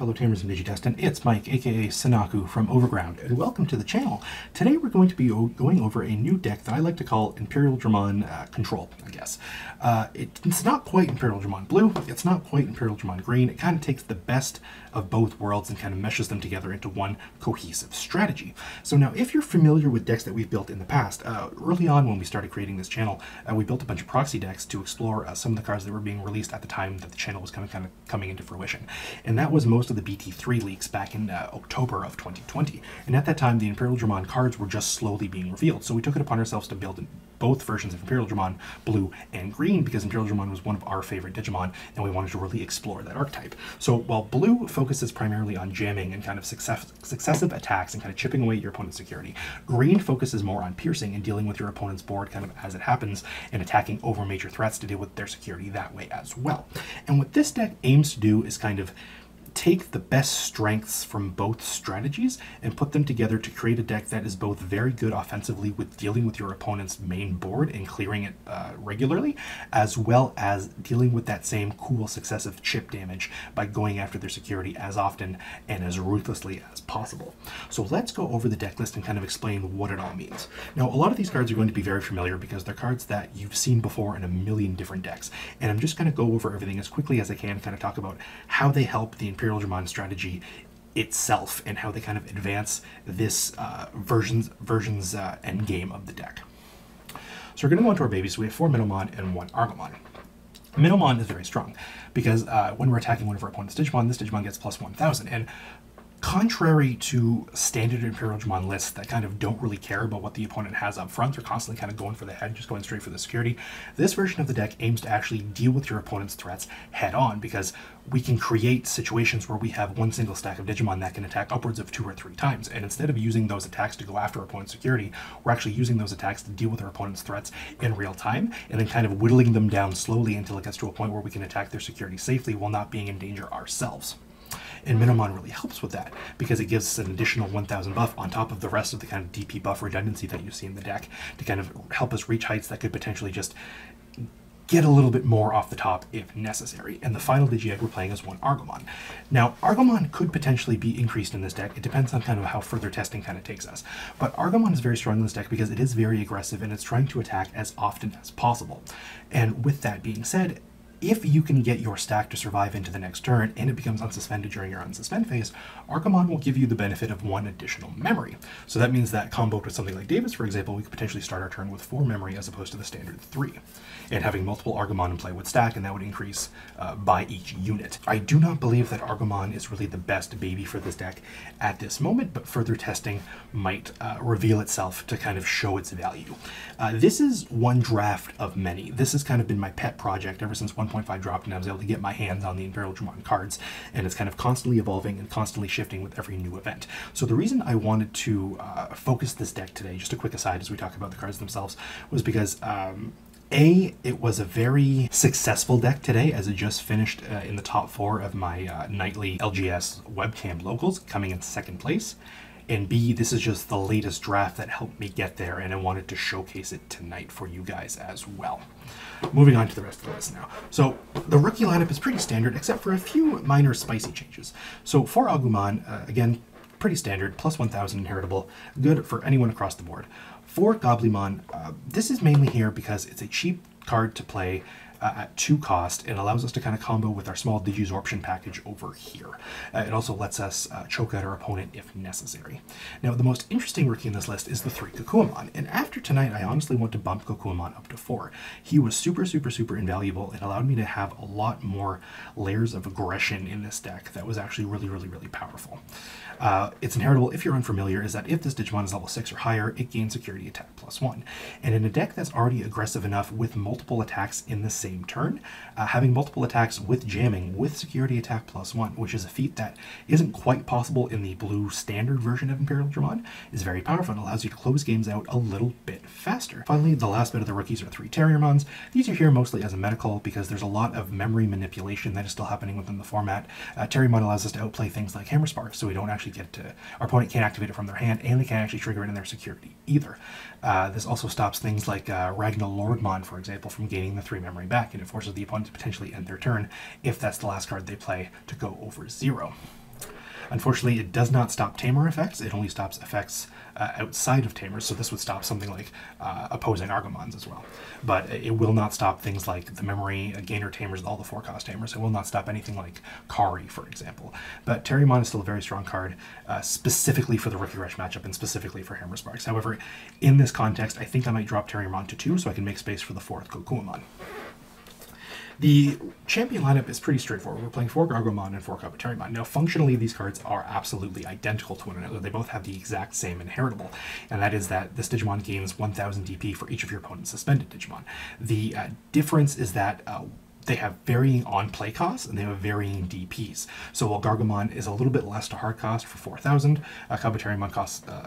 fellow Tamers and DigiDestined. It's Mike, AKA Synaku from Overground, and welcome to the channel. Today we're going to be going over a new deck that I like to call Imperialdramon Control, I guess. It's not quite Imperialdramon Blue, it's not quite Imperialdramon Green. It kind of takes the best of both worlds and kind of meshes them together into one cohesive strategy. So now, if you're familiar with decks that we've built in the past, early on when we started creating this channel, we built a bunch of proxy decks to explore some of the cards that were being released at the time that the channel was kind of coming into fruition. And that was most of the BT3 leaks back in October of 2020. And at that time, the Imperialdramon cards were just slowly being revealed. So we took it upon ourselves to build both versions of Imperialdramon, Blue and Green, because Imperialdramon was one of our favorite Digimon, and we wanted to really explore that archetype. So while Blue focuses primarily on jamming and kind of successive attacks and kind of chipping away your opponent's security, Green focuses more on piercing and dealing with your opponent's board kind of as it happens, and attacking over major threats to deal with their security that way as well. And what this deck aims to do is kind of take the best strengths from both strategies and put them together to create a deck that is both very good offensively with dealing with your opponent's main board and clearing it regularly, as well as dealing with that same cool successive chip damage by going after their security as often and as ruthlessly as possible. So let's go over the deck list and kind of explain what it all means. Now, a lot of these cards are going to be very familiar because they're cards that you've seen before in a million different decks, and I'm just going to go over everything as quickly as I can, kind of talk about how they help the Imperialdramon strategy itself and how they kind of advance this version's endgame of the deck. So we're going to go into our babies. So we have 4 Minnomon and 1 Argomon. Minnomon is very strong because when we're attacking one of our opponent's Digimon, this Digimon gets plus 1000. And contrary to standard Imperialdramon lists that kind of don't really care about what the opponent has up front, they're constantly kind of going for the head, just going straight for the security, this version of the deck aims to actually deal with your opponent's threats head on, because we can create situations where we have one single stack of Digimon that can attack upwards of 2 or 3 times, and instead of using those attacks to go after our opponent's security, we're actually using those attacks to deal with our opponent's threats in real time, and then kind of whittling them down slowly until it gets to a point where we can attack their security safely while not being in danger ourselves. And Minnomon really helps with that because it gives us an additional 1000 buff on top of the rest of the kind of DP buff redundancy that you see in the deck to kind of help us reach heights that could potentially just get a little bit more off the top if necessary. And the final Digi-Egg we're playing is 1 Argomon. Now, Argomon could potentially be increased in this deck. It depends on kind of how further testing kind of takes us. But Argomon is very strong in this deck because it is very aggressive and it's trying to attack as often as possible. And with that being said, if you can get your stack to survive into the next turn and it becomes unsuspended during your unsuspend phase, Argomon will give you the benefit of 1 additional memory. So that means that comboed with something like Davis, for example, we could potentially start our turn with 4 memory as opposed to the standard 3. And having multiple Argomon in play would stack, and that would increase by each unit. I do not believe that Argomon is really the best baby for this deck at this moment, but further testing might reveal itself to kind of show its value. This is one draft of many. This has kind of been my pet project ever since 1.5 dropped and I was able to get my hands on the Imperialdramon cards, and it's kind of constantly evolving and constantly shifting with every new event. So the reason I wanted to focus this deck today, just a quick aside as we talk about the cards themselves, was because it was a very successful deck today, as it just finished in the top 4 of my nightly LGS webcam locals, coming in 2nd place. And B, this is just the latest draft that helped me get there, and I wanted to showcase it tonight for you guys as well. Moving on to the rest of the list now. So the rookie lineup is pretty standard, except for a few minor spicy changes. So for Agumon, again, pretty standard, plus 1000 inheritable, good for anyone across the board. For Goblimon, this is mainly here because it's a cheap card to play at 2 cost. It allows us to kind of combo with our small Digisorption package over here. It also lets us choke out our opponent if necessary. Now, the most interesting rookie in this list is the 3 Kokuamon, and after tonight, I honestly want to bump Kokuamon up to 4. He was super invaluable. It allowed me to have a lot more layers of aggression in this deck that was actually really powerful. It's inheritable, if you're unfamiliar, is that if this Digimon is level 6 or higher, it gains security attack plus 1. And in a deck that's already aggressive enough with multiple attacks in the same turn, having multiple attacks with jamming with security attack plus 1, which is a feat that isn't quite possible in the blue standard version of Imperialdramon, is very powerful and allows you to close games out a little bit faster. Finally, the last bit of the rookies are 3 Terriermons. These are here mostly as a medical because there's a lot of memory manipulation that is still happening within the format. Terriermon allows us to outplay things like Hammer Spark, so we don't actually get to, our opponent can't activate it from their hand, and they can't actually trigger it in their security either. This also stops things like Ragnar Lordmon, for example, from gaining the 3 memory back, and it forces the opponent to potentially end their turn if that's the last card they play to go over 0. Unfortunately, it does not stop Tamer effects. It only stops effects outside of Tamers, so this would stop something like opposing Argomons as well. But it will not stop things like the memory, gainer Tamers, all the 4-cost Tamers. It will not stop anything like Kari, for example. But Terriermon is still a very strong card, specifically for the Rookie Rush matchup and specifically for Hammer Sparks. However, in this context, I think I might drop Terriermon to 2 so I can make space for the 4th Kokuamon. The champion lineup is pretty straightforward. We're playing 4 Gargomon and 4 Kabuterimon. Now, functionally, these cards are absolutely identical to one another. They both have the exact same inheritable, and that is that this Digimon gains 1000 DP for each of your opponent's suspended Digimon. The difference is that they have varying on-play costs, and they have varying DPs. So while Gargomon is a little bit less to hard cost for 4,000, Kabuterimon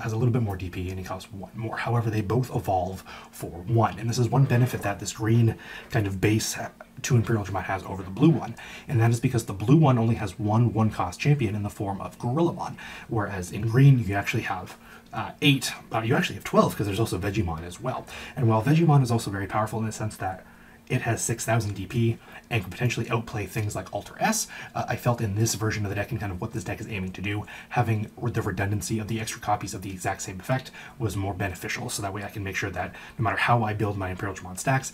has a little bit more DP, and he costs 1 more. However, they both evolve for 1, and this is one benefit that this green kind of base 2 Imperialdramon has over the blue one, and that is because the blue one only has one 1-cost champion in the form of Gorillamon, whereas in green you actually have 8, you actually have 12 because there's also Vegemon as well. And while Vegemon is also very powerful in the sense that it has 6,000 DP and can potentially outplay things like Alter S, I felt in this version of the deck and kind of what this deck is aiming to do, having the redundancy of the extra copies of the exact same effect was more beneficial, so that way I can make sure that no matter how I build my Imperialdramon stacks,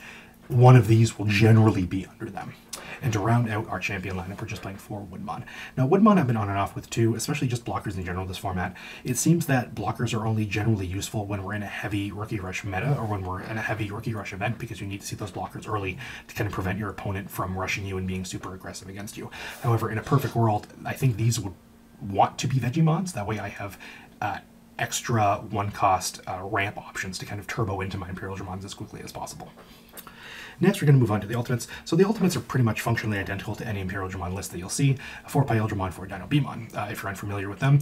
one of these will generally be under them. And to round out our champion lineup, we're just playing 4 Woodmon. Now, Woodmon I've been on and off with too, especially just blockers in general this format. It seems that blockers are only generally useful when we're in a heavy Rookie Rush meta or when we're in a heavy Rookie Rush event, because you need to see those blockers early to kind of prevent your opponent from rushing you and being super aggressive against you. However, in a perfect world, I think these would want to be Vegemons. That way I have extra 1-cost ramp options to kind of turbo into my Imperialdramons as quickly as possible. Next, we're going to move on to the Ultimates. So the Ultimates are pretty much functionally identical to any Imperialdramon list that you'll see. 4 Pyaldramon, 4 Dinobemon. If you're unfamiliar with them,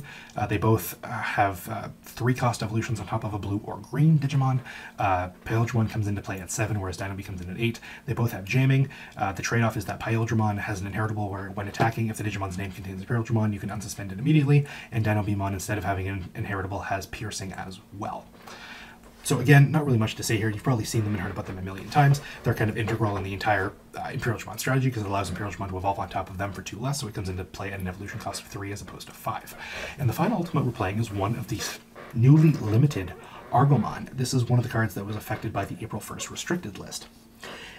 they both have 3-cost evolutions on top of a blue or green Digimon. Pyaldramon comes into play at 7, whereas Dinobe comes in at 8. They both have jamming. The trade-off is that Pyaldramon has an inheritable where, when attacking, if the Digimon's name contains Imperialdramon, you can unsuspend it immediately, and Dinobemon, instead of having an inheritable, has piercing as well. So again, not really much to say here. You've probably seen them and heard about them a million times. They're kind of integral in the entire Imperialdramon strategy because it allows Imperialdramon to evolve on top of them for 2 less, so it comes into play at an evolution cost of 3 as opposed to 5. And the final ultimate we're playing is one of these newly limited Argomon. This is one of the cards that was affected by the April 1st restricted list.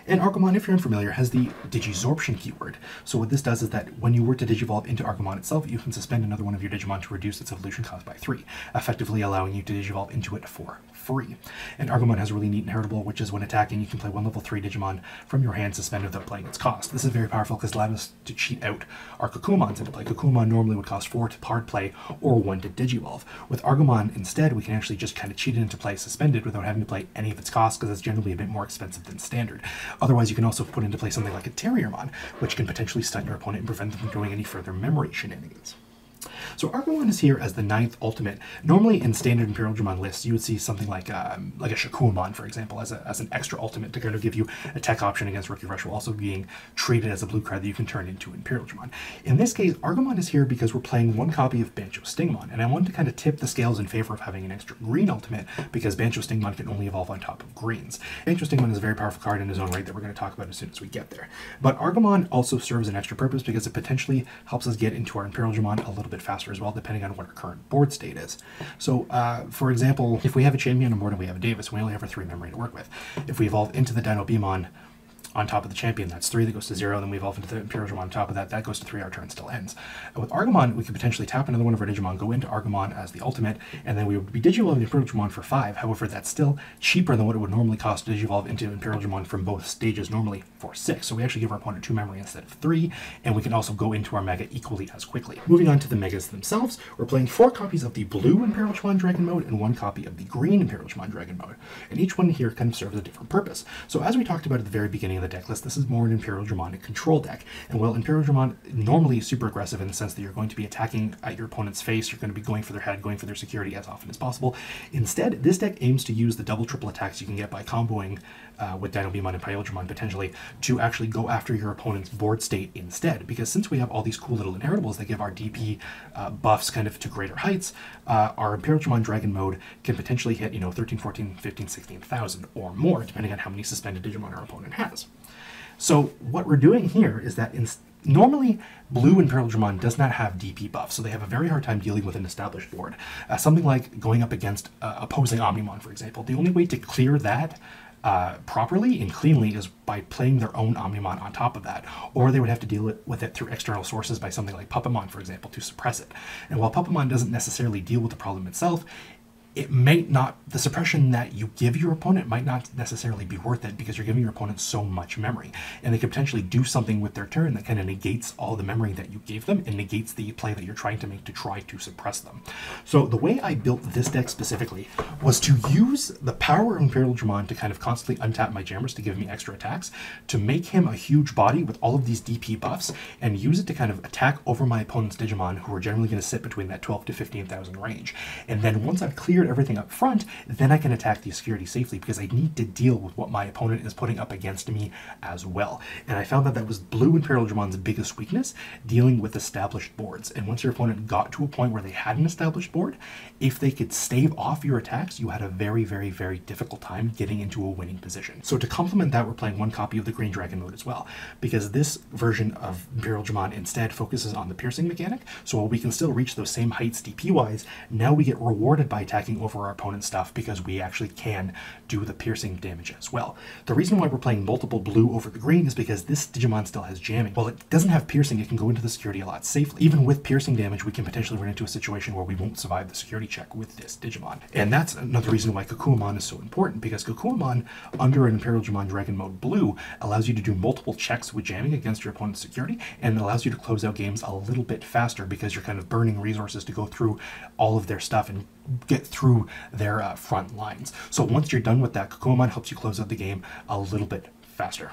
And Argomon, if you're unfamiliar, has the Digisorption keyword. So what this does is that when you were to Digivolve into Argomon itself, you can suspend another one of your Digimon to reduce its evolution cost by 3, effectively allowing you to Digivolve into it for free. And Argomon has a really neat inheritable, which is when attacking, you can play 1 level 3 Digimon from your hand suspended without playing its cost. This is very powerful because it allows us to cheat out our Kokuamons into play. Kokuamon normally would cost 4 to hard play or 1 to Digivolve. With Argomon, instead, we can actually just kind of cheat it into play suspended without having to play any of its costs because it's generally a bit more expensive than standard. Otherwise, you can also put into play something like a Terriermon, which can potentially stun your opponent and prevent them from doing any further memory shenanigans. So Argomon is here as the 9th ultimate. Normally in standard Imperialdramon lists, you would see something like a Shakuamon, for example, as an extra ultimate to kind of give you a tech option against Rookie Rush, while also being treated as a blue card that you can turn into Imperialdramon. In this case, Argomon is here because we're playing 1 copy of Bancho Stingmon, and I wanted to kind of tip the scales in favor of having an extra green ultimate because Bancho Stingmon can only evolve on top of greens. Bancho Stingmon is a very powerful card in his own right that we're going to talk about as soon as we get there. But Argomon also serves an extra purpose because it potentially helps us get into our Imperialdramon a little bit faster as well, depending on what our current board state is. So, for example, if we have a champion on board and we have a Davis, we only have our 3 memory to work with. If we evolve into the Dinobemon on top of the champion, that's 3, that goes to 0, then we evolve into the Imperialdramon on top of that, that goes to 3, our turn still ends. With Argomon, we could potentially tap another one of our Digimon, go into Argomon as the ultimate, and then we would be Digivolving Imperialdramon for 5. However, that's still cheaper than what it would normally cost to Digivolve into Imperialdramon from both stages normally for 6. So we actually give our opponent 2 memory instead of 3, and we can also go into our Mega equally as quickly. Moving on to the Megas themselves, we're playing 4 copies of the blue Imperialdramon Dragon mode and 1 copy of the green Imperialdramon Dragon mode. And each one here kind of serves a different purpose. So as we talked about at the very beginning of the deck list, this is more an Imperialdramonic control deck. And while Imperialdramon normally is super aggressive in the sense that you're going to be attacking at your opponent's face, you're going to be going for their head, going for their security as often as possible. Instead, this deck aims to use the double triple attacks you can get by comboing with Dinobemon and Pyaldramon potentially to actually go after your opponent's board state instead. Because since we have all these cool little inheritables that give our DP buffs kind of to greater heights, our Imperialdramon Dragon mode can potentially hit, 13, 14, 15, 16,000 or more, depending on how many suspended Digimon our opponent has. So what we're doing here is that Normally, blue Imperialdramon does not have DP buff, so they have a very hard time dealing with an established board. Something like going up against opposing Omnimon, for example. The only way to clear that properly and cleanly is by playing their own Omnimon on top of that, or they would have to deal with it through external sources by something like Puppamon, for example, to suppress it. And while Puppamon doesn't necessarily deal with the problem itself, it might not, the suppression that you give your opponent might not necessarily be worth it because you're giving your opponent so much memory. And they could potentially do something with their turn that kind of negates all the memory that you gave them and negates the play that you're trying to make to try to suppress them. So the way I built this deck specifically was to use the power of Imperialdramon to kind of constantly untap my jammers to give me extra attacks, to make him a huge body with all of these DP buffs, and use it to kind of attack over my opponent's Digimon, who are generally going to sit between that 12 to 15,000 range. And then once I've cleared everything up front, then I can attack the security safely because I need to deal with what my opponent is putting up against me as well. And I found that that was blue Imperialdramon's biggest weakness, dealing with established boards. And once your opponent got to a point where they had an established board, if they could stave off your attacks, you had a very, very, very difficult time getting into a winning position. So to complement that, we're playing one copy of the Green Dragon mode as well, because this version of Imperialdramon instead focuses on the piercing mechanic. So while we can still reach those same heights DP-wise, now we get rewarded by attacking over our opponent's stuff because we actually can do the piercing damage as well. The reason why we're playing multiple blue over the green is because this Digimon still has jamming. While it doesn't have piercing, it can go into the security a lot safely. Even with piercing damage, we can potentially run into a situation where we won't survive the security check with this Digimon. And that's another reason why Kukuamon is so important, because Kukuamon under an Imperialdramon Dragon mode blue allows you to do multiple checks with jamming against your opponent's security, and allows you to close out games a little bit faster because you're kind of burning resources to go through all of their stuff and get through their front lines. So once you're done with that, Kukuamon helps you close out the game a little bit faster.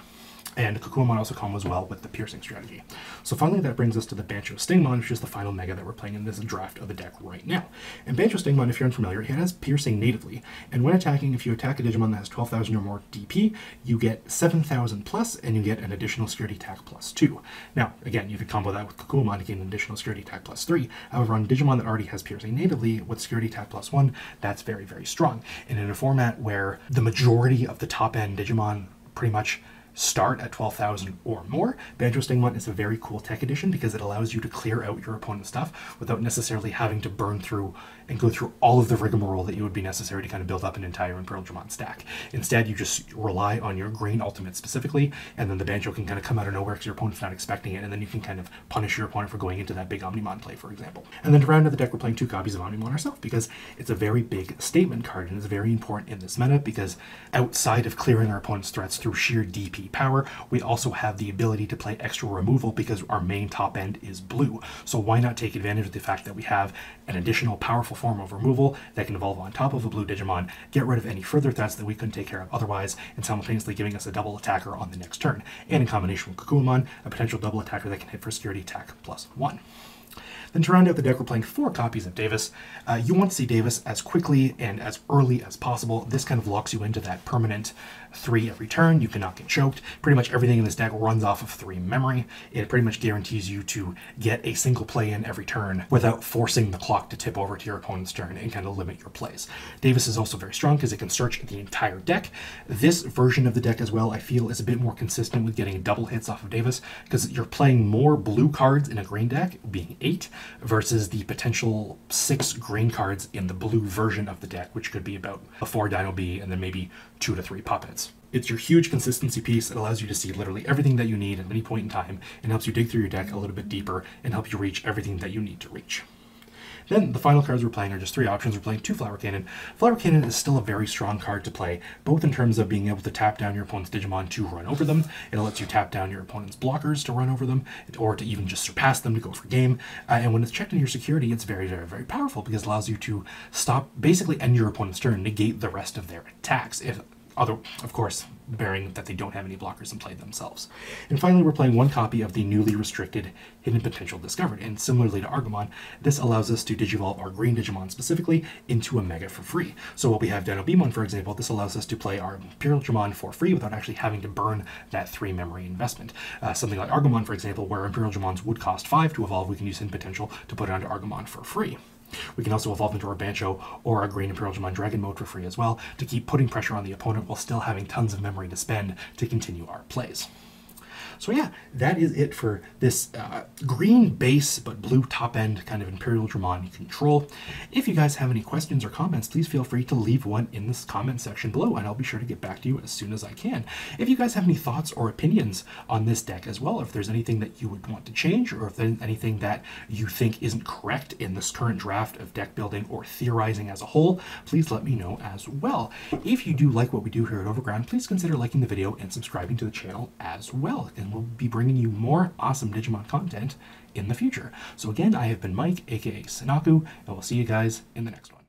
And Kukuamon also combos well with the piercing strategy. So finally, that brings us to the Bancho Stingmon, which is the final mega that we're playing in this draft of the deck right now. And Bancho Stingmon, if you're unfamiliar, it has piercing natively. And when attacking, if you attack a Digimon that has 12,000 or more DP, you get 7,000 plus, and you get an additional security attack plus 2. Now, again, you can combo that with Kukuamon to gain an additional security attack plus 3. However, on Digimon that already has piercing natively with security attack plus 1, that's very, very strong. And in a format where the majority of the top-end Digimon pretty much start at 12,000 or more, Bancho Stingmon is a very cool tech addition because it allows you to clear out your opponent's stuff without necessarily having to burn through and go through all of the rigmarole that you would be necessary to kind of build up an entire Imperialdramon stack. Instead, you just rely on your green ultimate specifically, and then the Bancho can kind of come out of nowhere because your opponent's not expecting it, and then you can kind of punish your opponent for going into that big Omnimon play, for example. And then to round out the deck, we're playing 2 copies of Omnimon ourselves because it's a very big statement card, and it's very important in this meta because outside of clearing our opponent's threats through sheer DP power, we also have the ability to play extra removal because our main top end is blue. So why not take advantage of the fact that we have an additional powerful form of removal that can evolve on top of a blue Digimon, get rid of any further threats that we couldn't take care of otherwise, and simultaneously giving us a double attacker on the next turn. And in combination with Kukuamon, a potential double attacker that can hit for security attack plus 1. Then to round out the deck, we're playing 4 copies of Davis. You want to see Davis as quickly and as early as possible. This kind of locks you into that permanent 3 every turn. You cannot get choked. Pretty much everything in this deck runs off of 3 memory. It pretty much guarantees you to get a single play in every turn without forcing the clock to tip over to your opponent's turn and kind of limit your plays. Davis is also very strong because it can search the entire deck. This version of the deck as well, I feel, is a bit more consistent with getting double hits off of Davis because you're playing more blue cards in a green deck, being 8, versus the potential 6 green cards in the blue version of the deck, which could be about a 4 Dino B and then maybe 2 to 3 puppets. It's your huge consistency piece. It allows you to see literally everything that you need at any point in time and helps you dig through your deck a little bit deeper and help you reach everything that you need to reach. Then the final cards we're playing are just 3 options. We're playing 2 Flower Cannon. Flower Cannon is still a very strong card to play, both in terms of being able to tap down your opponent's Digimon to run over them. It lets you tap down your opponent's blockers to run over them, or to even just surpass them to go for game. And when it's checked in your security, it's very, very, very powerful because it allows you to stop, basically end your opponent's turn, negate the rest of their attacks, of course, bearing that they don't have any blockers in play themselves. And finally, we're playing 1 copy of the newly restricted Hidden Potential Discovered. And similarly to Argomon, this allows us to digivolve our green Digimon specifically into a Mega for free. So while we have Dino Beamon, for example, this allows us to play our Imperialdramon for free without actually having to burn that 3 memory investment. Something like Argomon, for example, where Imperialdramons would cost 5 to evolve, we can use Hidden Potential to put it onto Argomon for free. We can also evolve into our Bancho or our green Imperialdramon Dragon mode for free as well to keep putting pressure on the opponent while still having tons of memory to spend to continue our plays. So yeah, that is it for this green base but blue top end kind of Imperialdramon control. If you guys have any questions or comments, please feel free to leave one in this comment section below, and I'll be sure to get back to you as soon as I can. If you guys have any thoughts or opinions on this deck as well, if there's anything that you would want to change, or if there's anything that you think isn't correct in this current draft of deck building or theorizing as a whole, please let me know as well. If you do like what we do here at Overground, please consider liking the video and subscribing to the channel as well, and we'll be bringing you more awesome Digimon content in the future. So again, I have been Mike, aka Synaku, and we'll see you guys in the next one.